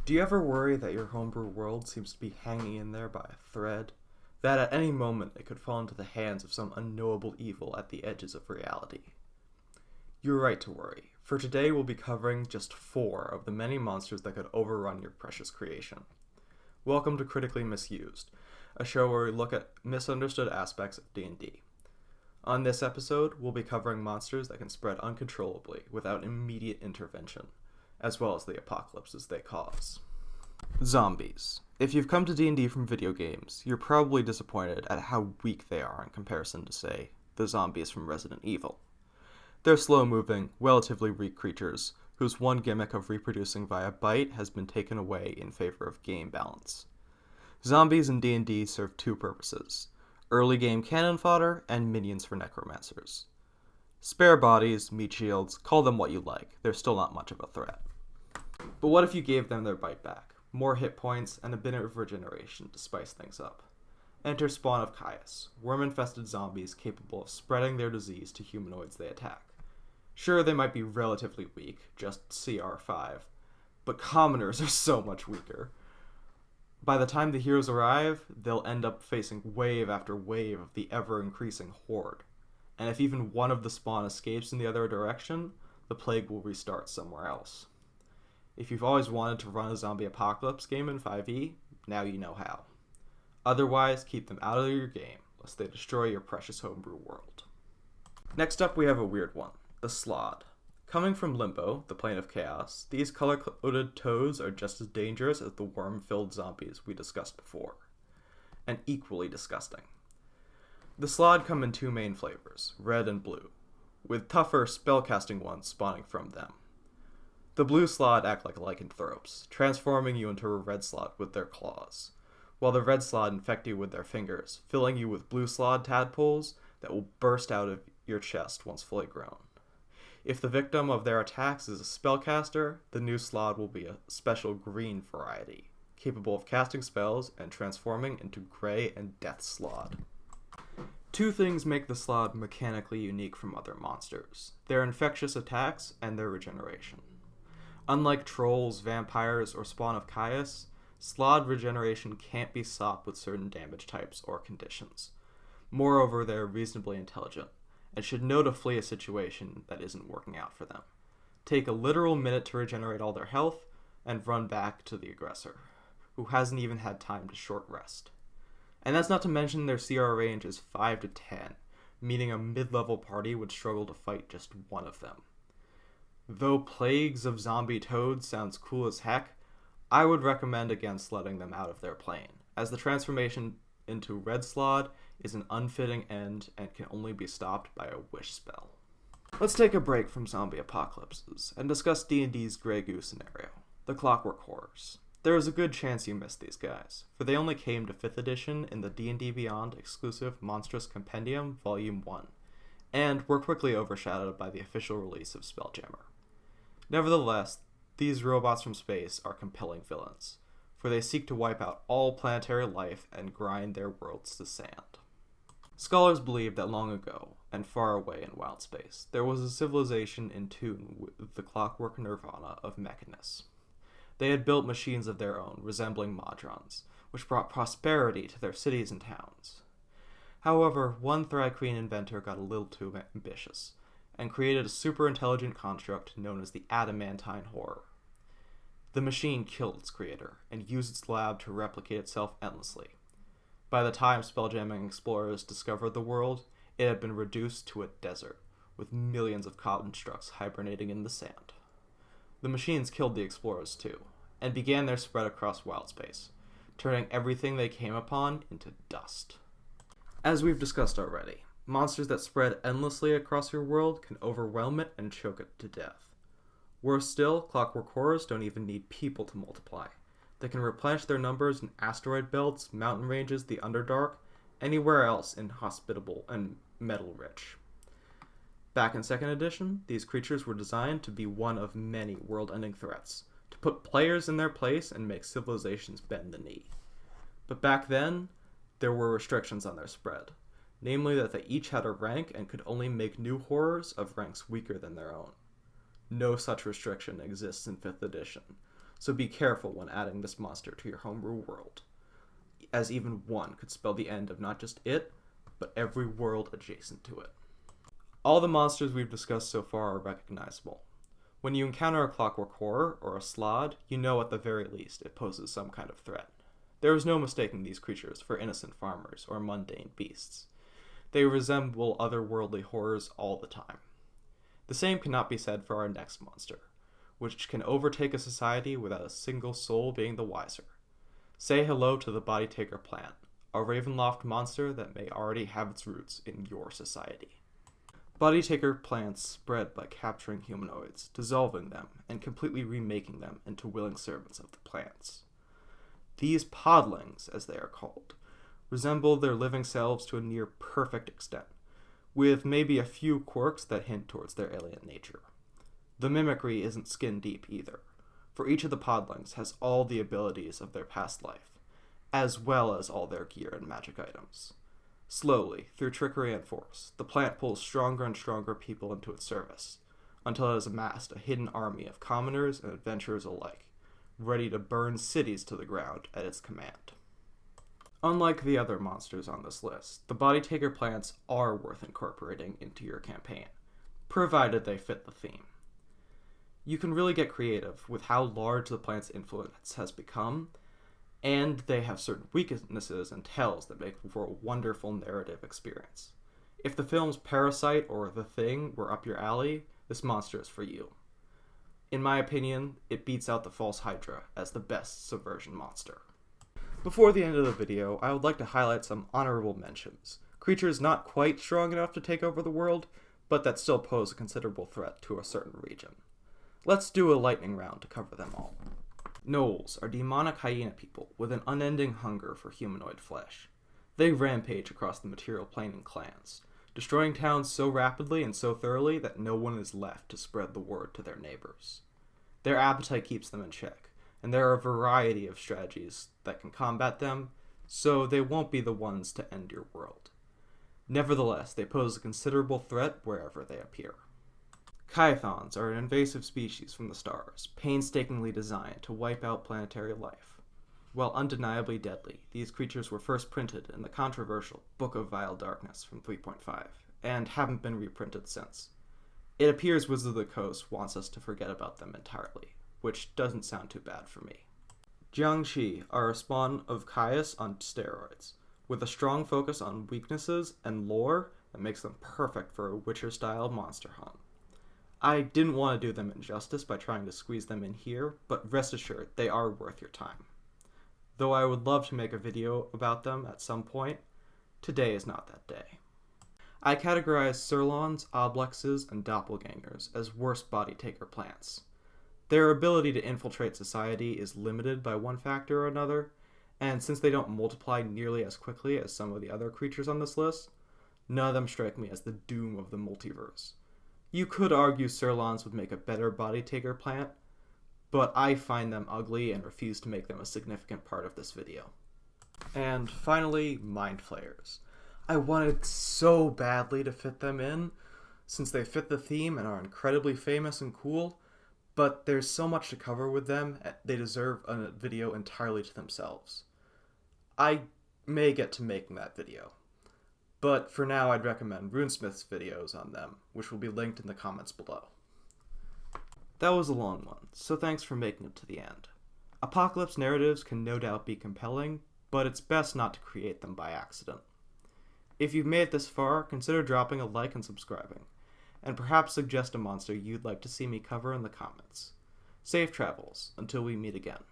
Do you ever worry that your homebrew world seems to be hanging in there by a thread? That at any moment it could fall into the hands of some unknowable evil at the edges of reality? You're right to worry, for today we'll be covering just 4 of the many monsters that could overrun your precious creation. Welcome to Critically Misused, a show where we look at misunderstood aspects of D&D. On this episode, we'll be covering monsters that can spread uncontrollably without immediate intervention, as well as the apocalypses they cause. Zombies. If you've come to D&D from video games, you're probably disappointed at how weak they are in comparison to, say, the zombies from Resident Evil. They're slow-moving, relatively weak creatures, whose one gimmick of reproducing via bite has been taken away in favor of game balance. Zombies in D&D serve 2 purposes: early game cannon fodder and minions for necromancers. Spare bodies, meat shields, call them what you like, they're still not much of a threat. But what if you gave them their bite back, more hit points, and a bit of regeneration to spice things up? Enter Spawn of Caius, worm-infested zombies capable of spreading their disease to humanoids they attack. Sure, they might be relatively weak, just CR5, but commoners are so much weaker. By the time the heroes arrive, they'll end up facing wave after wave of the ever-increasing horde. And if even one of the spawn escapes in the other direction, the plague will restart somewhere else. If you've always wanted to run a zombie apocalypse game in 5e, now you know how. Otherwise, keep them out of your game, lest they destroy your precious homebrew world. Next up, we have a weird one, the Slod. Coming from Limbo, the plane of chaos, these color-coded toads are just as dangerous as the worm-filled zombies we discussed before, and equally disgusting. The Slod come in 2 main flavors, red and blue, with tougher spellcasting ones spawning from them. The blue Slod act like lycanthropes, transforming you into a red Slod with their claws, while the red Slod infect you with their fingers, filling you with blue Slod tadpoles that will burst out of your chest once fully grown. If the victim of their attacks is a spellcaster, the new Slod will be a special green variety, capable of casting spells and transforming into Grey and Death Slod. 2 things make the Slod mechanically unique from other monsters: their infectious attacks and their regeneration. Unlike trolls, vampires, or Spawn of Caius, Slod regeneration can't be stopped with certain damage types or conditions. Moreover, they are reasonably intelligent, and should know to flee a situation that isn't working out for them. Take a literal minute to regenerate all their health, and run back to the aggressor, who hasn't even had time to short rest. And that's not to mention their CR range is 5 to 10, meaning a mid-level party would struggle to fight just one of them. Though plagues of zombie toads sounds cool as heck, I would recommend against letting them out of their plane, as the transformation into Red Slod is an unfitting end and can only be stopped by a wish spell. Let's take a break from zombie apocalypses and discuss D&D's Grey Goose scenario, the Clockwork Horrors. There is a good chance you missed these guys, for they only came to 5th edition in the D&D Beyond exclusive Monstrous Compendium Volume 1, and were quickly overshadowed by the official release of Spelljammer. Nevertheless, these robots from space are compelling villains, for they seek to wipe out all planetary life and grind their worlds to sand. Scholars believe that long ago, and far away in wild space, there was a civilization in tune with the clockwork nirvana of Mechanus. They had built machines of their own, resembling Modrons, which brought prosperity to their cities and towns. However, one Thri-Kreen inventor got a little too ambitious, and created a super-intelligent construct known as the Adamantine Horror. The machine killed its creator, and used its lab to replicate itself endlessly. By the time spelljamming explorers discovered the world, it had been reduced to a desert, with millions of constructs hibernating in the sand. The machines killed the explorers too, and began their spread across wild space, turning everything they came upon into dust. As we've discussed already, monsters that spread endlessly across your world can overwhelm it and choke it to death. Worse still, Clockwork Horrors don't even need people to multiply. They can replenish their numbers in asteroid belts, mountain ranges, the Underdark, anywhere else inhospitable and metal-rich. Back in 2nd edition, these creatures were designed to be one of many world-ending threats, to put players in their place and make civilizations bend the knee. But back then, there were restrictions on their spread, namely that they each had a rank and could only make new horrors of ranks weaker than their own. No such restriction exists in 5th edition, so be careful when adding this monster to your homebrew world, as even one could spell the end of not just it, but every world adjacent to it. All the monsters we've discussed so far are recognizable. When you encounter a clockwork horror or a slod, you know at the very least it poses some kind of threat. There is no mistaking these creatures for innocent farmers or mundane beasts. They resemble otherworldly horrors all the time. The same cannot be said for our next monster, which can overtake a society without a single soul being the wiser. Say hello to the Body Taker plant, a Ravenloft monster that may already have its roots in your society. Body Taker plants spread by capturing humanoids, dissolving them, and completely remaking them into willing servants of the plants. These podlings, as they are called, resemble their living selves to a near perfect extent, with maybe a few quirks that hint towards their alien nature. The mimicry isn't skin deep either, for each of the podlings has all the abilities of their past life, as well as all their gear and magic items. Slowly, through trickery and force, the plant pulls stronger and stronger people into its service, until it has amassed a hidden army of commoners and adventurers alike, ready to burn cities to the ground at its command. Unlike the other monsters on this list, the Body Taker plants are worth incorporating into your campaign, provided they fit the theme. You can really get creative with how large the plant's influence has become, and they have certain weaknesses and tells that make for a wonderful narrative experience. If the films Parasite or The Thing were up your alley, this monster is for you. In my opinion, it beats out the False Hydra as the best subversion monster. Before the end of the video, I would like to highlight some honorable mentions. Creatures not quite strong enough to take over the world, but that still pose a considerable threat to a certain region. Let's do a lightning round to cover them all. Gnolls are demonic hyena people with an unending hunger for humanoid flesh. They rampage across the material plane in clans, destroying towns so rapidly and so thoroughly that no one is left to spread the word to their neighbors. Their appetite keeps them in check, and there are a variety of strategies that can combat them, so they won't be the ones to end your world. Nevertheless, they pose a considerable threat wherever they appear. Chthons are an invasive species from the stars, painstakingly designed to wipe out planetary life. While undeniably deadly, these creatures were first printed in the controversial Book of Vile Darkness from 3.5, and haven't been reprinted since. It appears Wizards of the Coast wants us to forget about them entirely, which doesn't sound too bad for me. Jiangshi are a spawn of Caius on steroids, with a strong focus on weaknesses and lore that makes them perfect for a Witcher-style monster hunt. I didn't want to do them injustice by trying to squeeze them in here, but rest assured, they are worth your time. Though I would love to make a video about them at some point, today is not that day. I categorize Sirlons, Oblexes, and Doppelgangers as worst Body Taker plants. Their ability to infiltrate society is limited by one factor or another, and since they don't multiply nearly as quickly as some of the other creatures on this list, none of them strike me as the doom of the multiverse. You could argue Sirlons would make a better Body Taker plant, but I find them ugly and refuse to make them a significant part of this video. And finally, Mind Flayers. I wanted so badly to fit them in, since they fit the theme and are incredibly famous and cool, but there's so much to cover with them, they deserve a video entirely to themselves. I may get to making that video. But for now, I'd recommend Runesmith's videos on them, which will be linked in the comments below. That was a long one, so thanks for making it to the end. Apocalypse narratives can no doubt be compelling, but it's best not to create them by accident. If you've made it this far, consider dropping a like and subscribing, and perhaps suggest a monster you'd like to see me cover in the comments. Safe travels, until we meet again.